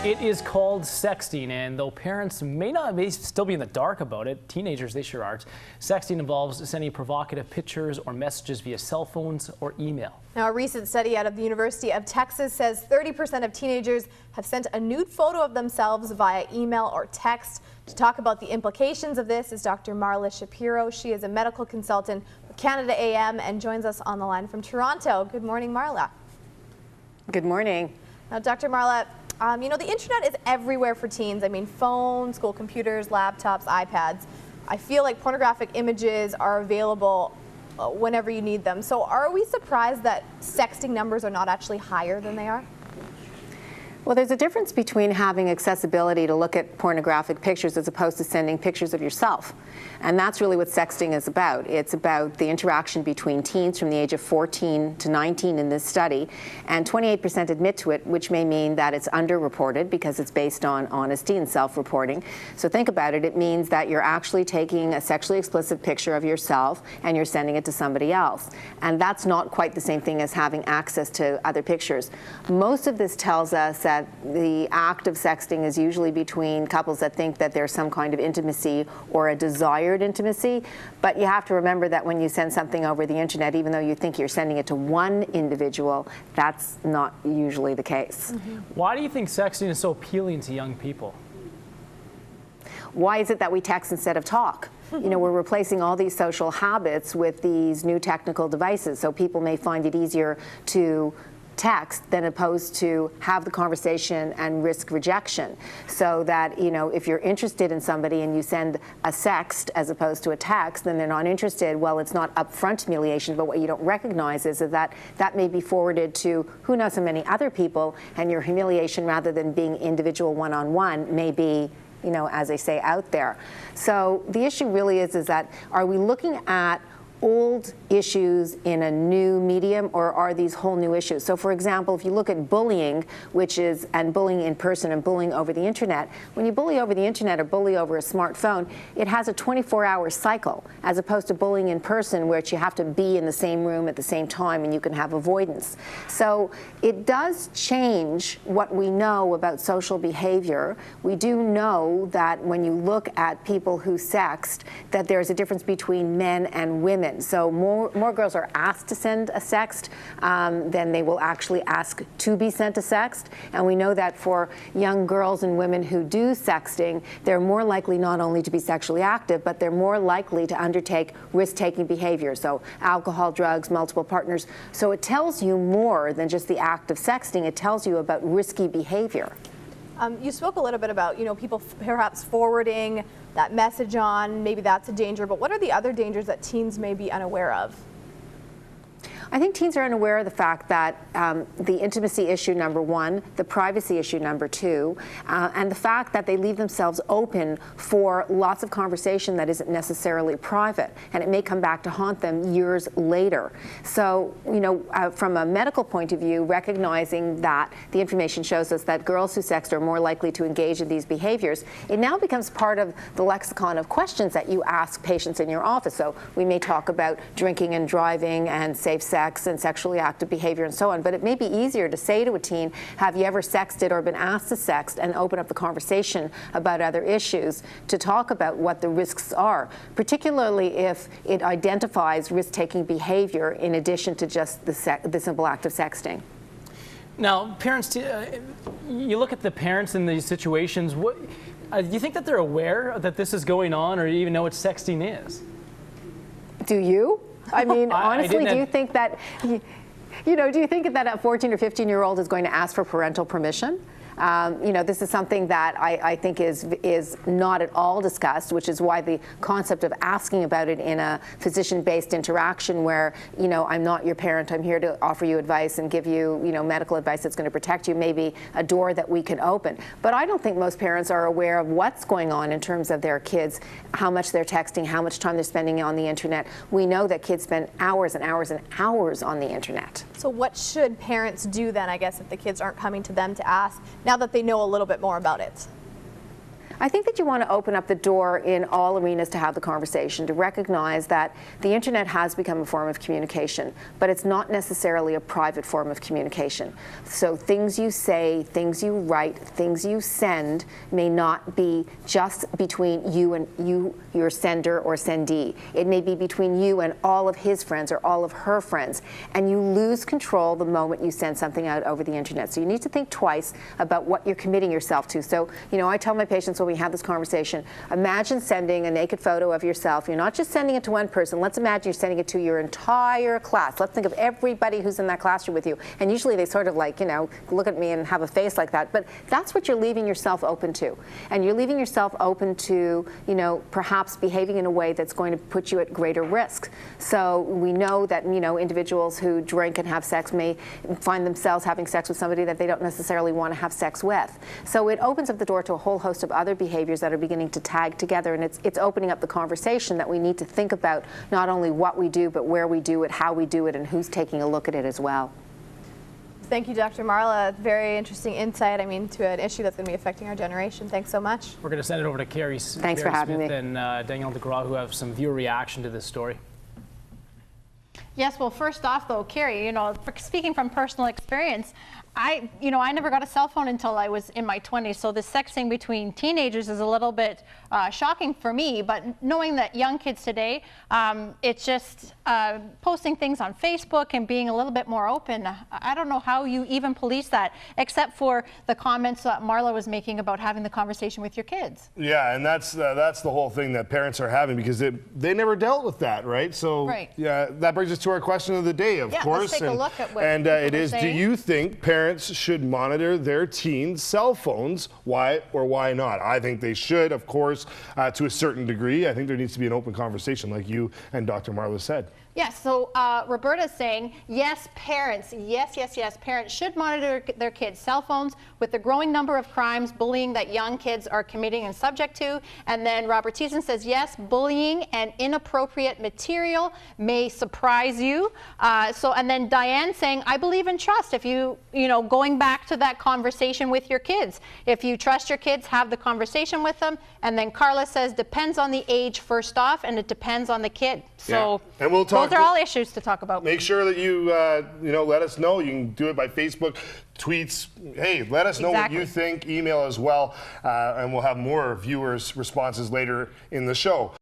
It is called sexting, and though parents may still be in the dark about it, teenagers, they sure aren't. Sexting involves sending provocative pictures or messages via cell phones or email. Now, a recent study out of the University of Texas says 30% of teenagers have sent a nude photo of themselves via email or text. To talk about the implications of this is Dr. Marla Shapiro. She is a medical consultant with Canada AM and joins us on the line from Toronto. Good morning, Marla. Good morning. Now, Dr. Marla, you know, the internet is everywhere for teens. I mean, phones, school computers, laptops, iPads. I feel like pornographic images are available whenever you need them. So are we surprised that sexting numbers are not actually higher than they are? Well, there's a difference between having accessibility to look at pornographic pictures as opposed to sending pictures of yourself. And that's really what sexting is about. It's about the interaction between teens from the age of 14 to 19 in this study. And 28% admit to it, which may mean that it's underreported because it's based on honesty and self-reporting. So think about it. It means that you're actually taking a sexually explicit picture of yourself and you're sending it to somebody else. And that's not quite the same thing as having access to other pictures. Most of this tells us that the act of sexting is usually between couples that think that there's some kind of intimacy or a desired intimacy. But you have to remember that when you send something over the internet, even though you think you're sending it to one individual, that's not usually the case. Why do you think sexting is so appealing to young people? Why is it that we text instead of talk? You know, we're replacing all these social habits with these new technical devices, so people may find it easier to text than opposed to have the conversation and risk rejection. So that, you know, if you're interested in somebody and you send a sext as opposed to a text, then they're not interested. Well, it's not upfront humiliation, but what you don't recognize is that that may be forwarded to who knows how many other people, and your humiliation, rather than being individual one-on-one, may be, you know, as they say, out there. So the issue really is that are we looking at old issues in a new medium, or are these whole new issues? So for example, if you look at bullying, and bullying in person and bullying over the internet, when you bully over the internet or bully over a smartphone, it has a 24-hour cycle, as opposed to bullying in person, where you have to be in the same room at the same time and you can have avoidance. So it does change what we know about social behavior. We do know that when you look at people who sext, that there's a difference between men and women. So more girls are asked to send a sext than they will actually ask to be sent a sext. And we know that for young girls and women who do sexting, they're more likely not only to be sexually active, but they're more likely to undertake risk-taking behavior. So alcohol, drugs, multiple partners. So it tells you more than just the act of sexting. It tells you about risky behavior. You spoke a little bit about, you know, people perhaps forwarding that message on, maybe that's a danger, but what are the other dangers that teens may be unaware of? I think teens are unaware of the fact that the intimacy issue, number one, the privacy issue, number two, and the fact that they leave themselves open for lots of conversation that isn't necessarily private, and it may come back to haunt them years later. So, you know, from a medical point of view, recognizing that the information shows us that girls who sext are more likely to engage in these behaviors, it now becomes part of the lexicon of questions that you ask patients in your office. So we may talk about drinking and driving and safe sex and sexually active behavior and so on, but it may be easier to say to a teen, have you ever sexted or been asked to sext, and open up the conversation about other issues to talk about what the risks are, particularly if it identifies risk-taking behavior in addition to just the simple act of sexting. Now, parents, you look at the parents in these situations, do you think that they're aware that this is going on, or even know what sexting is? Do you? I mean, honestly, do you think that, you know, do you think that a 14 or 15-year-old is going to ask for parental permission? You know, this is something that I think is not at all discussed, which is why the concept of asking about it in a physician-based interaction where, you know, I'm not your parent, I'm here to offer you advice and give you, you know, medical advice that's going to protect you, may be a door that we can open. But I don't think most parents are aware of what's going on in terms of their kids, how much they're texting, how much time they're spending on the internet. We know that kids spend hours and hours and hours on the internet. So what should parents do then, I guess, if the kids aren't coming to them to ask, now that they know a little bit more about it? I think that you want to open up the door in all arenas to have the conversation, to recognize that the internet has become a form of communication, but it's not necessarily a private form of communication. So things you say, things you write, things you send may not be just between you and your sender or sendee. It may be between you and all of his friends or all of her friends, and you lose control the moment you send something out over the internet. So you need to think twice about what you're committing yourself to. So, I tell my patients when we have this conversation, imagine sending a naked photo of yourself. You're not just sending it to one person. Let's imagine you're sending it to your entire class. Let's think of everybody who's in that classroom with you. And usually they sort of look at me and have a face like that. But that's what you're leaving yourself open to. And you're leaving yourself open to, perhaps behaving in a way that's going to put you at greater risk. So we know that, individuals who drink and have sex may find themselves having sex with somebody that they don't necessarily want to have sex with. So it opens up the door to a whole host of other behaviors that are beginning to tag together, and it's opening up the conversation that we need to think about not only what we do, but where we do it, how we do it, and who's taking a look at it as well. Thank you, Dr. Marla. Very interesting insight, to an issue that's going to be affecting our generation. Thanks so much. We're going to send it over to Carrie Thanks for having Smith me. and Danielle DeGraw, who have some viewer reaction to this story. Yes, well, first off, though, Carrie, speaking from personal experience, I never got a cell phone until I was in my 20s, so the sexting between teenagers is a little bit shocking for me, but knowing that young kids today, it's just posting things on Facebook and being a little bit more open. I don't know how you even police that, except for the comments that Marla was making about having the conversation with your kids. Yeah, and that's the whole thing that parents are having, because they never dealt with that, right? So, right. Yeah, that brings us to our question of the day, of course. Let's take a look at what it is, saying. do you think parents should monitor their teens' cell phones? Why or why not? I think they should, of course, to a certain degree. I think there needs to be an open conversation, like you and Dr. Marla said. Yes, so Roberta's saying, yes, parents, yes, parents should monitor their kids' cell phones with the growing number of crimes, bullying that young kids are committing and subject to. And then Robert Thiessen says, yes, bullying and inappropriate material may surprise you. And then Diane saying, I believe in trust. If going back to that conversation with your kids. If you trust your kids, have the conversation with them. And then Carla says, depends on the age first off, and it depends on the kid. So yeah. And we'll talk. Those are all issues to talk about. Make sure that you, let us know. You can do it by Facebook, tweets. Hey, let us know what you think. Email as well, and we'll have more viewers' responses later in the show.